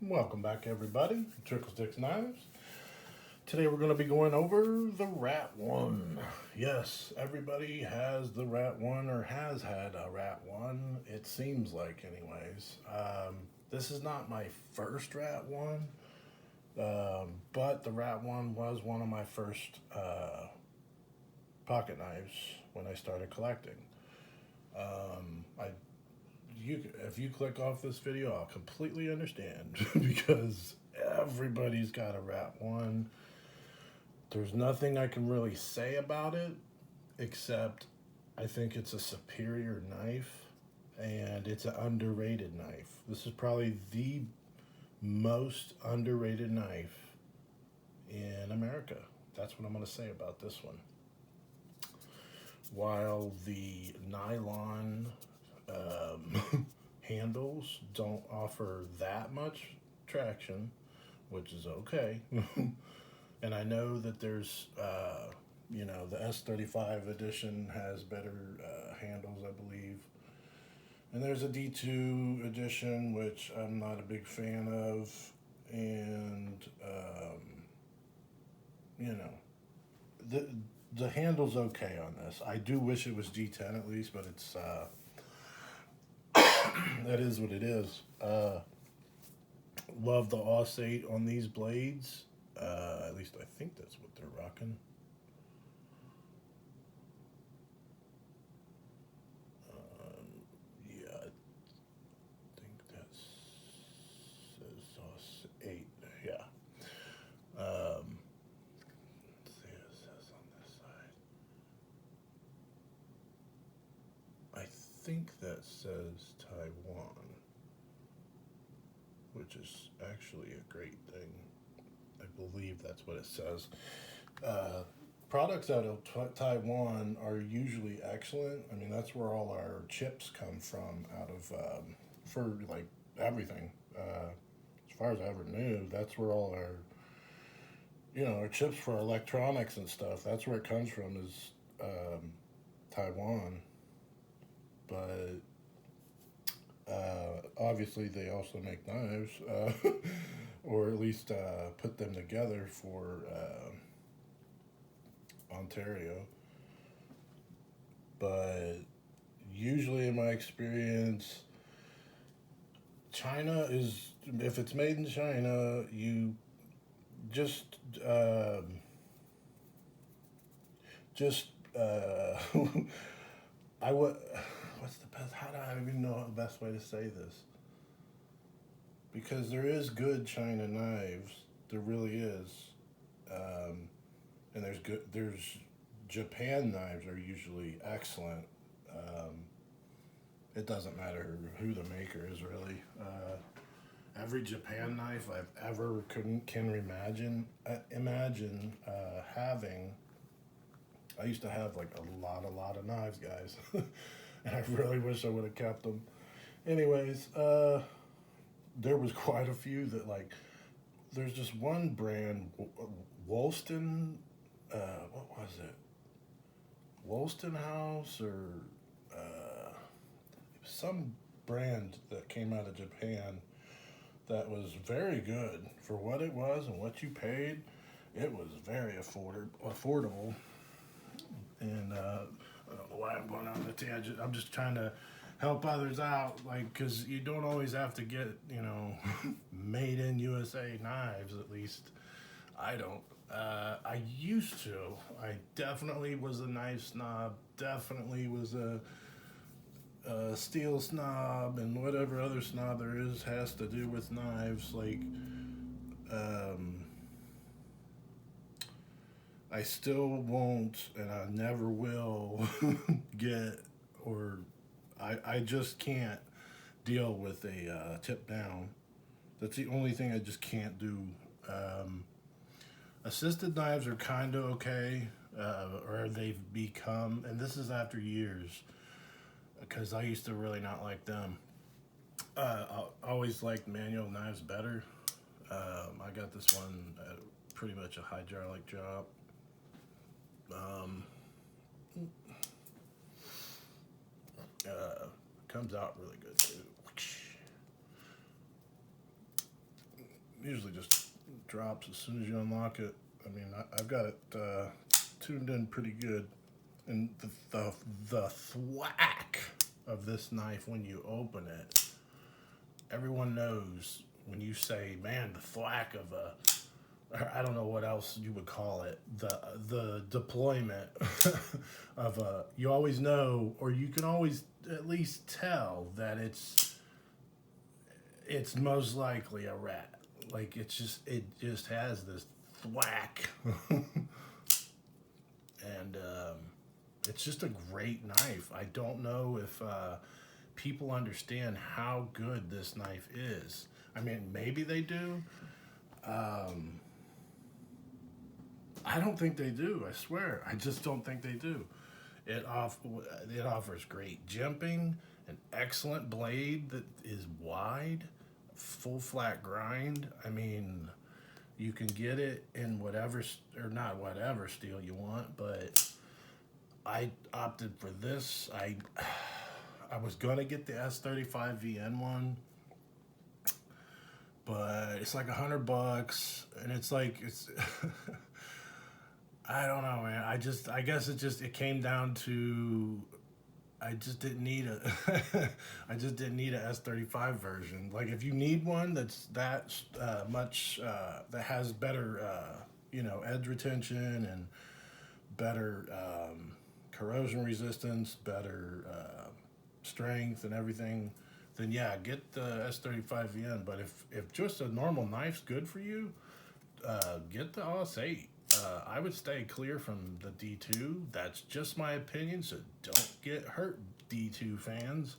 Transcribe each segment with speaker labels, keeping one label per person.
Speaker 1: Welcome back, everybody. Trickle Sticks Knives. Today we're going to be going over the Rat One. Yes, everybody has the Rat One or has had a Rat One. It seems like, anyways. This is not my first Rat One, but the Rat One was one of my first pocket knives when I started collecting. I if you click off this video, I'll completely understand because everybody's got a Rat One. There's nothing I can really say about it except I think it's a superior knife and it's an underrated knife. This is probably the most underrated knife in America. That's what I'm going to say about this one. While the nylon handles don't offer that much traction, which is okay. And I know that there's, the S35 edition has better handles, I believe. And there's a D2 edition, which I'm not a big fan of. And, you know, the, the handle's okay on this. I do wish it was G10 at least, but it's, that is what it is. Love the Aussate on these blades. At least I think that's what they're rocking. Yeah, I think that says Aussate. Yeah. Let's see what it says on this side. I think that says Taiwan, which is actually a great thing. I believe that's what it says. Uh, Products out of Taiwan are usually excellent. I mean, that's where all our chips come from. Out of for like everything. As far as I ever knew, that's where all our our chips for electronics and stuff. That's where it comes from is Taiwan. But obviously, they also make knives, or at least put them together for Ontario. But usually, in my experience, China is if it's made in China, you just just I would. What's the best? How do I even know the best way to say this? Because there is good China knives, there really is, um, and there's good. There's Japan knives are usually excellent. Um, it doesn't matter who the maker is really. Every Japan knife I've ever can imagine having. I used to have like a lot of knives, guys, and I really wish I would have kept them. Anyways, there was quite a few that like. There's just one brand, Wollston. What was it? Wollston House or uh, some brand that came out of Japan that was very good for what it was and what you paid. It was very affordable, and I don't know why I'm going on the tangent. I'm just trying to help others out, like because you don't always have to get made in USA knives. At least I don't. I used to. I definitely was a knife snob. Definitely was a steel snob and whatever other snob there is has to do with knives. Like, um, I still won't, and I never will get, or I just can't deal with a tip down. That's the only thing I just can't do. Um, Assisted knives are kind of okay, or they've become, and this is after years, because I used to really not like them. I always liked manual knives better. I got this one at pretty much a hydraulic job. Um, Comes out really good too. usually just drops as soon as you unlock it. I mean, I've got it tuned in pretty good. And the thwack of this knife when you open it, everyone knows when you say, man, the thwack of a, or I don't know what else you would call it, the deployment of a, you always know, or you can always at least tell that it's most likely a rat. Like it just has this thwack. And it's just a great knife. I don't know if people understand how good this knife is. I mean, maybe they do. I don't think they do. I swear. I just don't think they do. It offers great jimping, an excellent blade that is wide, full flat grind. I mean, you can get it in whatever, or not whatever steel you want, but I opted for this. I was gonna get the S35 VN one, but it's like $100, and it's like it's. I don't know, man. I guess it came down to I just didn't need a I just didn't need a S35 version. Like if you need one that's that much that has better edge retention and better corrosion resistance, better strength and everything, then yeah, get the S35 VN. But if just a normal knife's good for you, get the OS8. I would stay clear from the D2. That's just my opinion, so don't get hurt, D2 fans.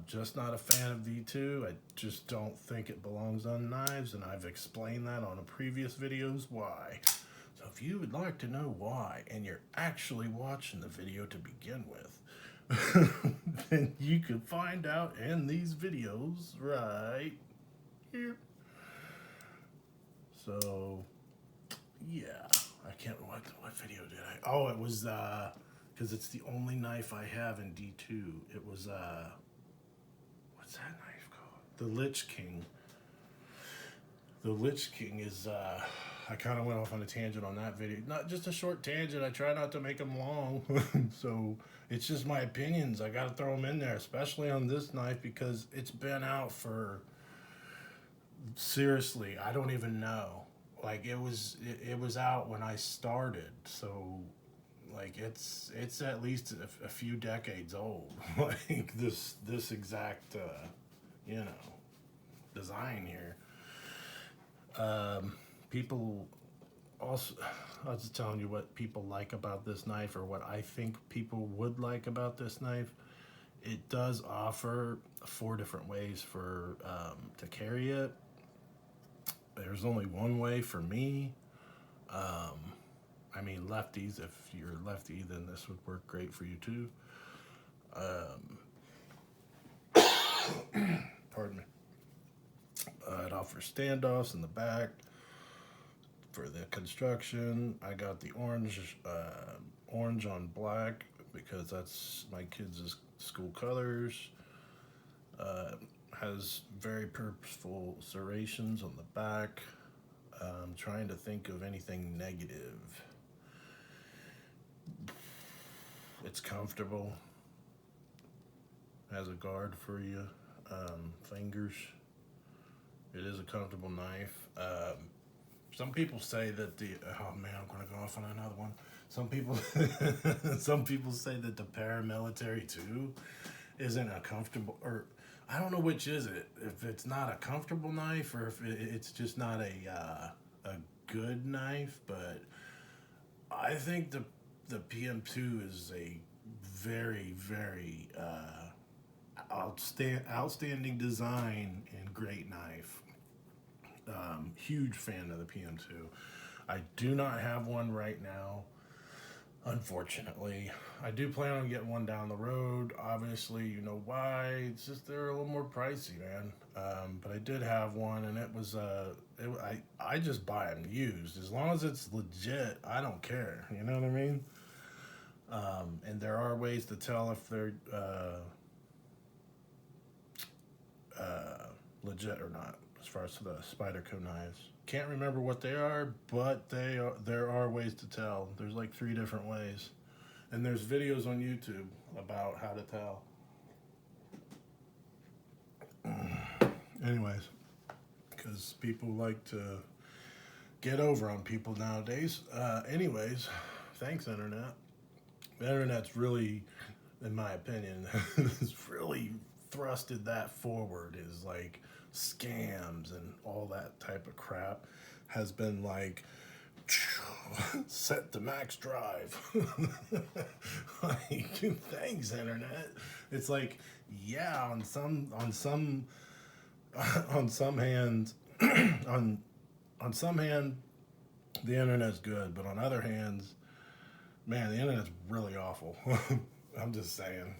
Speaker 1: Just not a fan of D2. I just don't think it belongs on knives, and I've explained that on a previous videos why. So if you would like to know why, and you're actually watching the video to begin with, then you can find out in these videos right here. So yeah, I can't remember what video did I. Oh, it was because it's the only knife I have in D2. It was what's that knife called? The Lich King. The Lich King is I kind of went off on a tangent on that video. Not just a short tangent. I try not to make them long. So it's just my opinions. I got to throw them in there, especially on this knife because it's been out for seriously, I don't even know. Like it was out when I started, so like it's at least a few decades old. Like this exact design here. People also, I was just telling you what people like about this knife, or what I think people would like about this knife. It does offer 4 different ways for to carry it. There's only one way for me. I mean, lefties, if you're lefty, then this would work great for you too. Pardon me. It offers standoffs in the back for the construction. I got the orange on black because that's my kids' school colors. Has very purposeful serrations on the back. I'm trying to think of anything negative. It's comfortable. Has a guard for your fingers. It is a comfortable knife. Some people say that oh man, I'm gonna go off on another one. Some people say that the Paramilitary 2 isn't a comfortable, or I don't know which is it. If it's not a comfortable knife, or if it's just not a good knife. But I think the PM2 is a very, very outstanding design and great knife. Huge fan of the PM2. I do not have one right now, unfortunately. I do plan on getting one down the road. Obviously, you know why. It's just they're a little more pricey, man. But I did have one, and it was I just buy them used. As long as it's legit, I don't care. You know what I mean? And there are ways to tell if they're legit or not as far as the Spyderco knives. Can't remember what they are, but there are ways to tell. There's like 3 different ways. And there's videos on YouTube about how to tell. Anyways, because people like to get over on people nowadays. Anyways, thanks, Internet. The Internet's really, in my opinion, has really thrusted that forward. Is like scams and all that type of crap has been like set to max drive. Like, thanks, Internet. It's like, yeah, on some hands, on some hand, the Internet's good, but on other hands, man, the Internet's really awful. I'm just saying.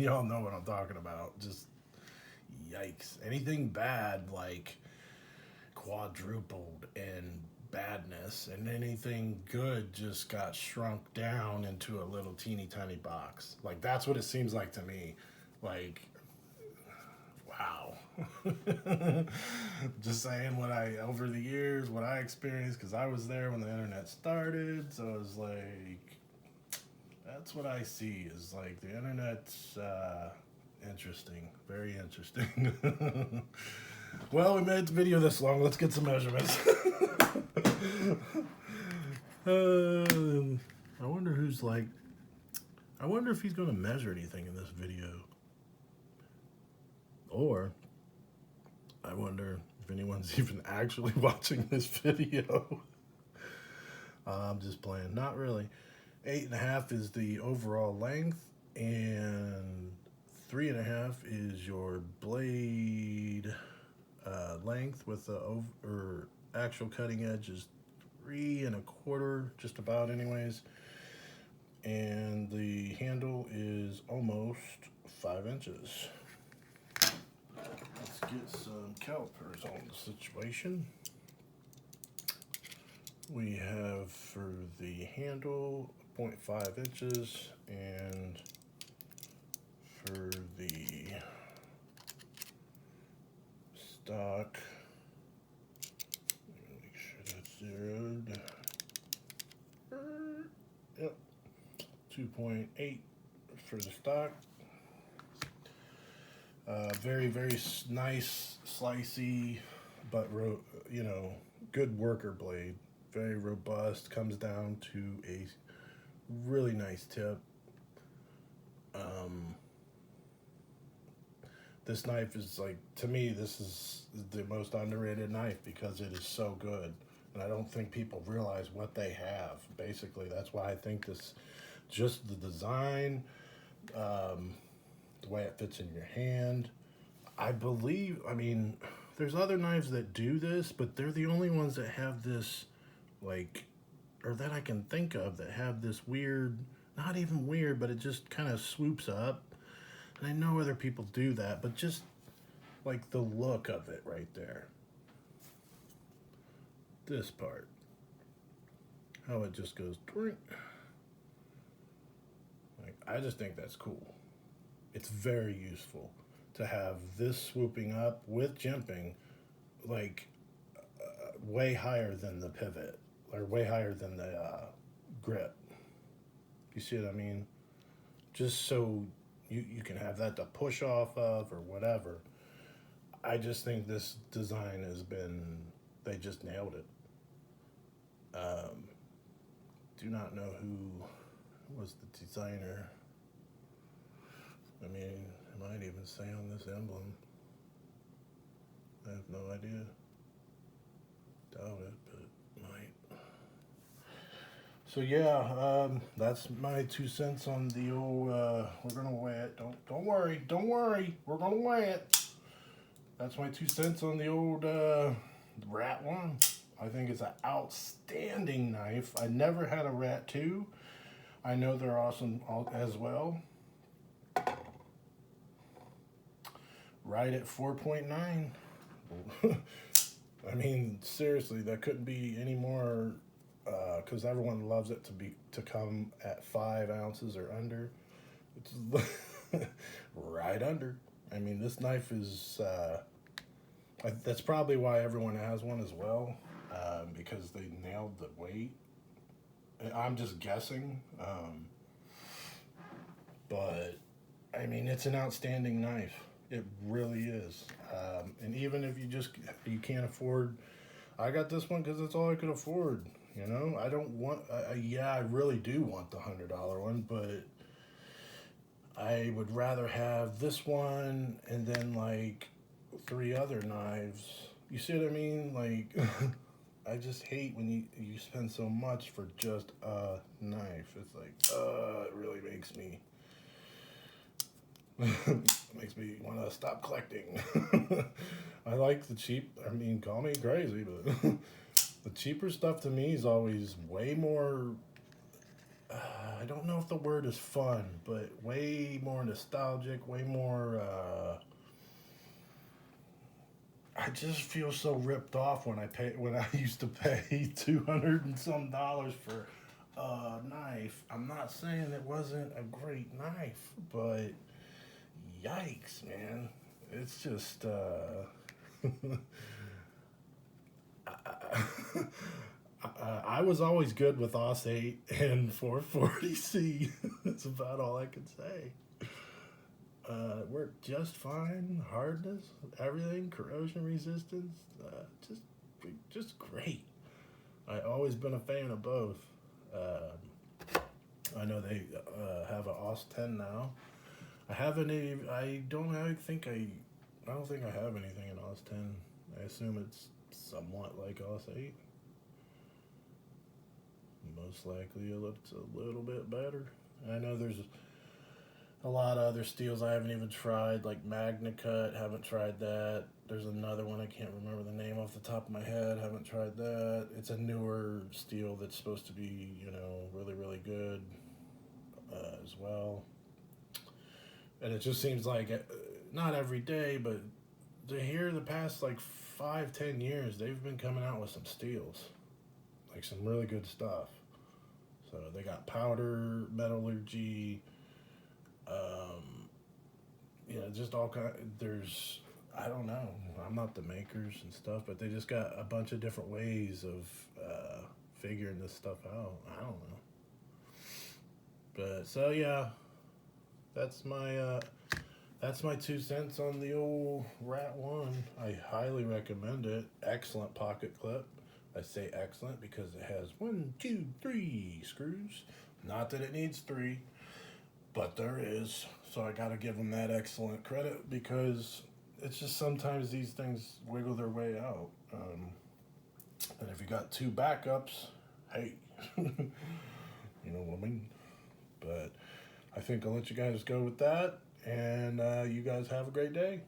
Speaker 1: Y'all know what I'm talking about. Just yikes. Anything bad, like, quadrupled in badness, and anything good just got shrunk down into a little teeny tiny box. Like, that's what it seems like to me. Like, wow. Just saying over the years, what I experienced, because I was there when the Internet started, so it was like, that's what I see, is like the Internet's interesting, very interesting. Well, we made the video this long, let's get some measurements. I wonder I wonder if he's going to measure anything in this video. Or, I wonder if anyone's even actually watching this video. I'm just playing. Not really. 8.5 is the overall length, and 3.5 is your blade length, with the actual cutting edge is 3.25, just about anyways. And the handle is almost 5 inches. Let's get some calipers on the situation. We have for the handle 0.5 inches, and for the stock, make sure that's zeroed. Yep, 2.8 for the stock. Very, very nice, slicey, but good worker blade. Very robust. Comes down to a really nice tip. This knife is like, to me, this is the most underrated knife because it is so good. And I don't think people realize what they have. Basically, that's why I think this, just the design, the way it fits in your hand. I mean, there's other knives that do this, but they're the only ones that have this, like, or that I can think of, that have this weird, not even weird, but it just kind of swoops up. And I know other people do that, but just like the look of it right there. This part. How it just goes, like, I just think that's cool. It's very useful to have this swooping up with jimping, like, way higher than the pivot, or way higher than the grip. You see what I mean? Just so you can have that to push off of or whatever. I just think this design they just nailed it. Do not know who was the designer. I mean, it might even say on this emblem. I have no idea. Doubt it, but it might. So yeah, that's my 2 cents on the old. We're gonna weigh it. Don't worry. We're gonna weigh it. That's my 2 cents on the old Rat 1. I think it's an outstanding knife. I never had a Rat 2. I know they're awesome as well. Right at 4.9. I mean, seriously, that couldn't be any more, because everyone loves it to come at 5 ounces or under. It's right under. I mean, this knife is That's probably why everyone has one as well, because they nailed the weight. I'm just guessing, but I mean, it's an outstanding knife. It really is. And even if you can't afford, I got this one because it's all I could afford. You know, I don't want. Yeah, I really do want the $100 one, but I would rather have this one and then like three other knives. You see what I mean? Like, I just hate when you spend so much for just a knife. It's like, it really makes me want to stop collecting. I like the cheap. I mean, call me crazy, but the cheaper stuff to me is always way more. I don't know if the word is fun, but way more nostalgic, way more. I just feel so ripped off when I used to pay 200 and some dollars for a knife. I'm not saying it wasn't a great knife, but yikes, man! It's just I was always good with OS 8 and 440C. That's about all I could say. Worked just fine. Hardness, everything, corrosion resistance, just just great. I always been a fan of both. I know they have an OS 10 now. I haven't. I don't. I don't think I have anything in OS 10. I assume it's somewhat like OS 8. Most likely, it's a little bit better. I know there's a lot of other steels I haven't even tried, like Magna Cut. Haven't tried that. There's another one I can't remember the name off the top of my head. Haven't tried that. It's a newer steel that's supposed to be, really really good as well. And it just seems like not every day, but to hear the past like 5-10 years, they've been coming out with some steels, like some really good stuff. So they got powder metallurgy, um, just all kind. There's I don't know. I'm not the makers and stuff, but they just got a bunch of different ways of figuring this stuff out. I don't know, but so yeah, that's my uh, that's my 2 cents on the old Rat One. I highly recommend it. Excellent pocket clip. I say excellent because it has 1, 2, 3 screws. Not that it needs three, but there is. So I got to give them that excellent credit because it's just sometimes these things wiggle their way out. And if you got two backups, hey, you know what I mean? But I think I'll let you guys go with that. And you guys have a great day.